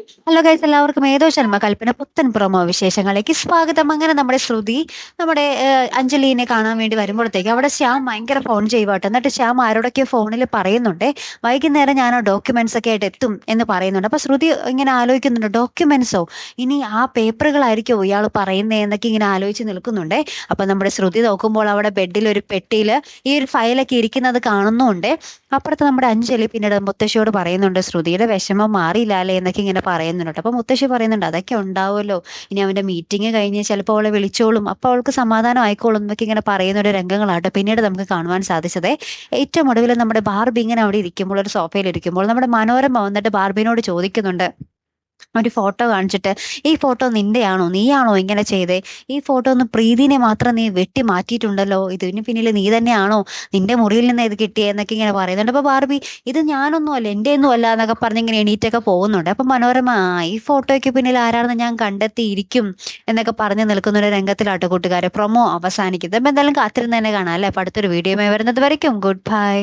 Hello guys, എല്ലാവർക്കും ഏതോ ശർമ്മ കൽപ്പന പുത്തൻ പ്രൊമോ വിശേഷങ്ങളിലേക്ക് സ്വാഗതം. അങ്ങനെ നമ്മുടെ ശ്രുതി അഞ്ജലിനെ കാണാൻ വേണ്ടി വരുമ്പോഴത്തേക്ക് അവിടെ ശ്യാം ഭയങ്കര ഫോൺ ചെയ്യുവാട്ടെ. എന്നിട്ട് ശ്യാം ആരോടൊക്കെയോ ഫോണിൽ പറയുന്നുണ്ട്, വൈകുന്നേരം ഞാൻ ആ ഡോക്യുമെന്റ്സ് ഒക്കെ ആയിട്ട് എത്തും എന്ന് പറയുന്നുണ്ട്. അപ്പൊ ശ്രുതി ഇങ്ങനെ ആലോചിക്കുന്നുണ്ട്, ഡോക്യുമെന്റ്സോ, ഇനി ആ പേപ്പറുകളായിരിക്കോ ഇയാൾ പറയുന്നേ എന്നൊക്കെ ഇങ്ങനെ ആലോചിച്ച് നിൽക്കുന്നുണ്ട്. അപ്പൊ നമ്മുടെ ശ്രുതി നോക്കുമ്പോൾ അവിടെ ബെഡിൽ ഒരു പെട്ടിയിൽ ഈ ഒരു ഫയലൊക്കെ ഇരിക്കുന്നത് കാണുന്നുണ്ട്. അപ്പുറത്ത് നമ്മുടെ അഞ്ജലി പിന്നീട് മുത്തശ്ശിയോട് പറയുന്നുണ്ട്, ശ്രുതിയുടെ വിഷമം മാറിയില്ല അല്ലേ എന്നൊക്കെ ഇങ്ങനെ പറയുന്നുണ്ട്. അപ്പൊ മുത്തശ്ശി പറയുന്നുണ്ട്, അതൊക്കെ ഉണ്ടാവുമല്ലോ, ഇനി അവന്റെ മീറ്റിംഗ് കഴിഞ്ഞ് ചിലപ്പോൾ അവളെ വിളിച്ചോളും, അപ്പൊ അവൾക്ക് സമാധാനം ആയിക്കോളും എന്നൊക്കെ ഇങ്ങനെ പറയുന്ന ഒരു രംഗങ്ങളാട്ടോ പിന്നീട് നമുക്ക് കാണുവാൻ സാധിച്ചത്. ഏറ്റവും ഒടുവിൽ നമ്മുടെ ബാർബി ഇങ്ങനെ അവിടെ ഇരിക്കുമ്പോൾ, ഒരു സോഫയിൽ ഇരിക്കുമ്പോൾ നമ്മുടെ മനോരമ വന്നിട്ട് ബാർബിനോട് ചോദിക്കുന്നുണ്ട്, ഒരു ഫോട്ടോ കാണിച്ചിട്ട്, ഈ ഫോട്ടോ നിന്റെയാണോ, നീയാണോ ഇങ്ങനെ ചെയ്തേ, ഈ ഫോട്ടോ ഒന്ന് പ്രീതിനെ മാത്രം നീ വെട്ടി മാറ്റിയിട്ടുണ്ടല്ലോ, ഇതിന് പിന്നിൽ നീ തന്നെയാണോ, നിന്റെ മുറിയിൽ നിന്ന് ഇത് കിട്ടിയേ എന്നൊക്കെ ഇങ്ങനെ പറയുന്നുണ്ട്. അപ്പൊ ബാർബി, ഇത് ഞാനൊന്നും അല്ല, എൻ്റെ ഒന്നും അല്ല എന്നൊക്കെ പറഞ്ഞ് ഇങ്ങനെ എണീറ്റൊക്കെ പോകുന്നുണ്ട്. അപ്പൊ മനോരമ, ഈ ഫോട്ടോയ്ക്ക് പിന്നിൽ ആരാണെന്ന് ഞാൻ കണ്ടെത്തിയിരിക്കും എന്നൊക്കെ പറഞ്ഞു നിൽക്കുന്ന ഒരു രംഗത്തിലാട്ടോ കൂട്ടുകാരെ പ്രൊമോ അവസാനിക്കുന്നത്. അപ്പൊ എന്തായാലും കാത്തിരുന്ന് തന്നെ കാണാം അല്ലെ. അപ്പൊ അടുത്തൊരു വീഡിയോയുമായി വരുന്നത് വരയ്ക്കും ഗുഡ് ബൈ.